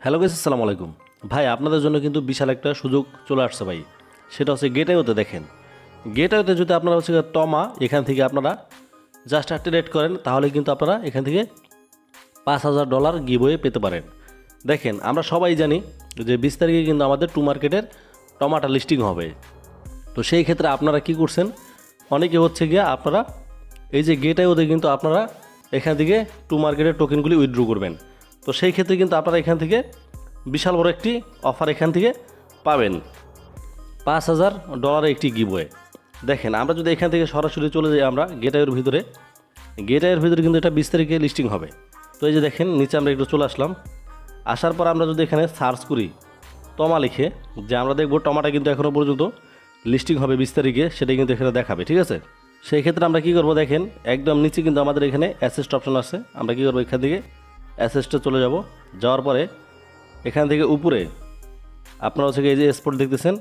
Hello guys, আসসালামু আলাইকুম। ভাই আপনাদের জন্য কিন্তু বিশাল একটা সুযোগ চলে আসছে ভাই। সেটা হচ্ছে গেটওয়েতে। দেখেন, গেটওয়েতে যদি আপনারা হচ্ছে টমা এখান থেকে আপনারা জাস্ট ট্রেড করেন, তাহলে কিন্তু আপনারা এখান থেকে $5,000 গিভওয়ে পেতে পারেন। দেখেন, আমরা সবাই জানি যে 20 তারিখে কিন্তু আমাদের টু মার্কেটের টমাটা লিস্টিং হবে। তো সেই ক্ষেত্রে আপনারা কি করছেন, অনেকে হচ্ছে গিয়ে আপনারা এই যে গেটওয়েতে কিন্তু আপনারা এখান থেকে টু মার্কেটের টোকেনগুলি উইথড্র করবেন। তো সেই ক্ষেত্রে কিন্তু আপনারা এখান থেকে বিশাল বড় একটি অফার এখান থেকে পাবেন, $5,000 একটি গিভওয়ে। দেখেন, আমরা যদি এখান থেকে সরাসরি চলে যাই আমরা গেটওয়ের ভিতরে, গেটওয়ের ভিতরে কিন্তু এটা 20 তারিখে লিস্টিং হবে। তো এই যে দেখেন, নিচে আমরা একটু চলে আসলাম। আসার পর আমরা যদি এখানে সার্চ করি টমা লিখে, যে আমরা দেখব টমাটা কিন্তু এখনও পর্যন্ত লিস্টিং হবে 20 তারিখে, সেটাই কিন্তু এখানে দেখাবে। ঠিক আছে, সেই ক্ষেত্রে আমরা কী করবো, দেখেন একদম নিচে কিন্তু আমাদের এখানে অ্যাসেস্ট অপশন আছে। আমরা কী করবো, এখান থেকে অ্যাসেস্টে চলে যাব। যাওয়ার পরে এখান থেকে উপরে আপনারা হচ্ছে এই যে এক্সপোর্ট দেখতেছেন,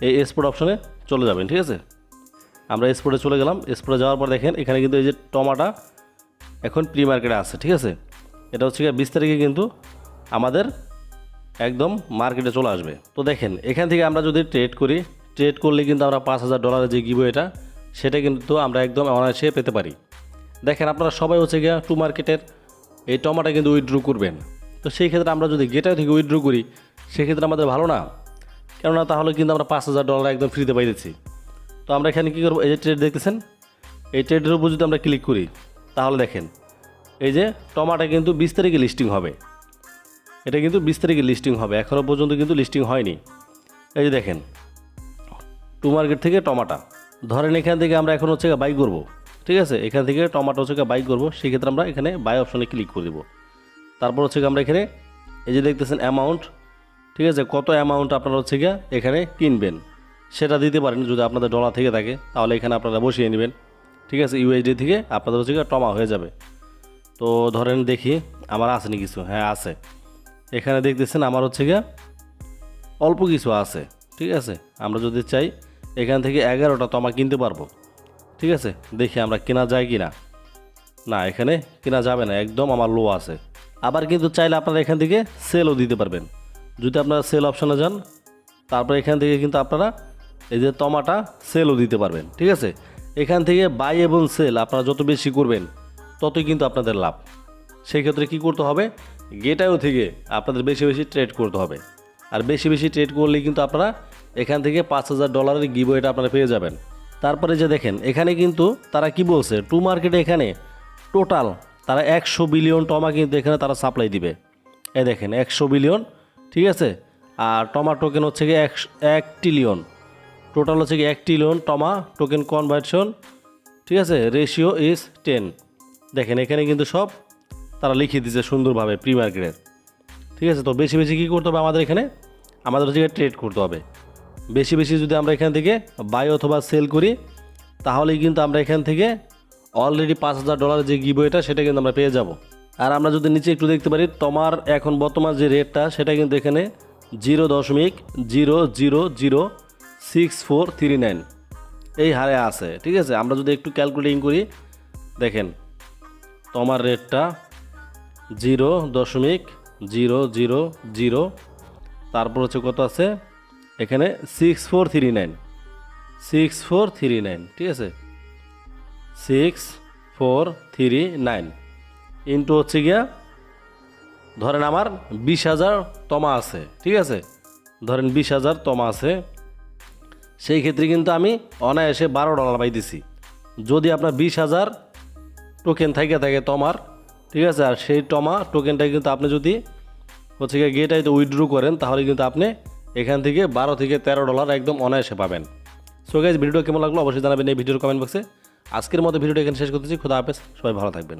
এই এক্সপোর্ট অপশনে চলে যাবেন। ঠিক আছে, আমরা এক্সপোর্টে চলে গেলাম। এক্সপোর্টে যাওয়ার পর দেখেন এখানে কিন্তু এই যে টমাটা এখন প্রি মার্কেটে আছে। ঠিক আছে, এটা হচ্ছে 20 তারিখে কিন্তু আমাদের একদম মার্কেটে চলে আসবে। তো দেখেন, এখান থেকে আমরা যদি ট্রেড করি, ট্রেড করলে কিন্তু আমরা $5,000 যে গিভওয়েটা সেটা কিন্তু আমরা একদম অনায়াসে পেতে পারি। দেখেন, আপনারা সবাই হচ্ছে গিয়ে টু মার্কেটের এই টমাটা কিন্তু উইথড্র করবেন। তো সেই ক্ষেত্রে আমরা যদি গেটওয়ে থেকে উইথড্র করি, সেক্ষেত্রে আমাদের ভালো না, কেননা তাহলে কিন্তু আমরা $5,000 একদম ফ্রিতে পাইতেছি। তো আমরা এখানে কী করবো, এই যে ট্রেড দেখতেছেন, এই ট্রেডের উপর যদি আমরা ক্লিক করি, তাহলে দেখেন এই যে টমাটা কিন্তু 20 তারিখে লিস্টিং হবে। এটা কিন্তু 20 তারিখে লিস্টিং হবে, এখনও পর্যন্ত কিন্তু লিস্টিং হয়নি। এই যে দেখেন, টু মার্কেট থেকে টমাটা ধরেন এখান থেকে আমরা এখন হচ্ছে বাই করব। ঠিক আছে, এখান থেকে টমাটো হচ্ছে বাই করবো, সেক্ষেত্রে আমরা এখানে বাই অপশনে ক্লিক করে দেবো। তারপর হচ্ছে আমরা এখানে এই যে দেখতেছেন অ্যামাউন্ট, ঠিক আছে, কত অ্যামাউন্ট আপনারা হচ্ছে গিয়ে এখানে কিনবেন সেটা দিতে পারেন। যদি আপনাদের ডলার থেকে থাকে তাহলে এখানে আপনারা বসিয়ে নেবেন। ঠিক আছে, ইউএসডি থেকে আপনাদের হচ্ছে গিয়ে টমা হয়ে যাবে। তো ধরেন দেখি আমার আছে নি কিছু, হ্যাঁ আছে, এখানে দেখতেছেন আমার হচ্ছে গিয়ে অল্প কিছু আছে। ঠিক আছে, আমরা যদি চাই এখান থেকে 11টা টমা কিনতে পারবো। ঠিক আছে, দেখি আমরা কেনা যায় কি না। না, এখানে কেনা যাবে না, একদম আমার লো আছে। আবার কিন্তু চাইলে আপনারা এখান থেকে সেলও দিতে পারবেন। যদি আপনারা সেল অপশনে যান, তারপর এখান থেকে কিন্তু আপনারা এই যে টমাটা সেলও দিতে পারবেন। ঠিক আছে, এখান থেকে বাই এবং সেল আপনারা যত বেশি করবেন ততই কিন্তু আপনাদের লাভ। সেই ক্ষেত্রে কী করতে হবে, গেটওয়ে থেকে আপনাদের বেশি বেশি ট্রেড করতে হবে। আর বেশি বেশি ট্রেড করলে কিন্তু আপনারা এখান থেকে $5,000 গিভওয়েটা আপনারা পেয়ে যাবেন। তারপরে যে দেখেন, এখানে কিন্তু তারা কি বলছে, টু মার্কেটে এখানে টোটাল তারা 100 বিলিয়ন টমা কিন্তু এখানে তারা সাপ্লাই দিবে। এই দেখেন 100 বিলিয়ন। ঠিক আছে, আর টমা টোকেন হচ্ছে গিয়ে 1 ট্রিলিয়ন, টোটাল হচ্ছে গিয়ে 1 ট্রিলিয়ন টমা টোকেন কনভার্সন। ঠিক আছে, রেশিও ইজ 10। দেখেন এখানে কিন্তু সব তারা লিখিয়ে দিচ্ছে সুন্দরভাবে প্রি মার্কেটের। ঠিক আছে, তো বেশি বেশি কী করতে হবে আমাদের এখানে, আমাদের হচ্ছে ট্রেড করতে হবে। বেশি বেশি যদি আমরা এখান থেকে বাই অথবা সেল করি, তাহলেই কিন্তু আমরা এখান থেকে অলরেডি $5,000 যে গিভওয়েটা সেটা কিন্তু আমরা পেয়ে যাব। আর আমরা যদি নিচে একটু দেখতে পারি, তোমার এখন বর্তমান যে রেটটা সেটা কিন্তু এখানে 0.0006439 এই হারে আছে। ঠিক আছে, আমরা যদি একটু ক্যালকুলেটিং করি, দেখেন তোমার রেটটা 0.000, তারপর হচ্ছে কত আছে এখানে 6439। ঠিক আছে, 6439 ইন্টু হচ্ছে গিয়া ধরেন আমার 20,000 টমা আছে। ঠিক আছে, ধরেন 20,000 টমা আছে, সেই ক্ষেত্রে কিন্তু আমি অনায়াসে $12 পাইতেছি। যদি আপনার 20,000 টোকেন থাকে টমার, ঠিক আছে, আর সেই টমা টোকেনটা কিন্তু আপনি যদি হচ্ছে গিয়ে গেটওয়েতে উইথড্র করেন, তাহলে কিন্তু আপনি এখান থেকে $12 থেকে $13 একদম অনায়াসে পাবেন। সো গাইস, ভিডিওটা কেমন লাগলো অবশ্যই জানাবেন এই ভিডিওর কমেন্ট বক্সে। আজকের মতো ভিডিওটা এখানে শেষ করতেছি। খোদা হাফেজ, সবাই ভালো থাকবেন।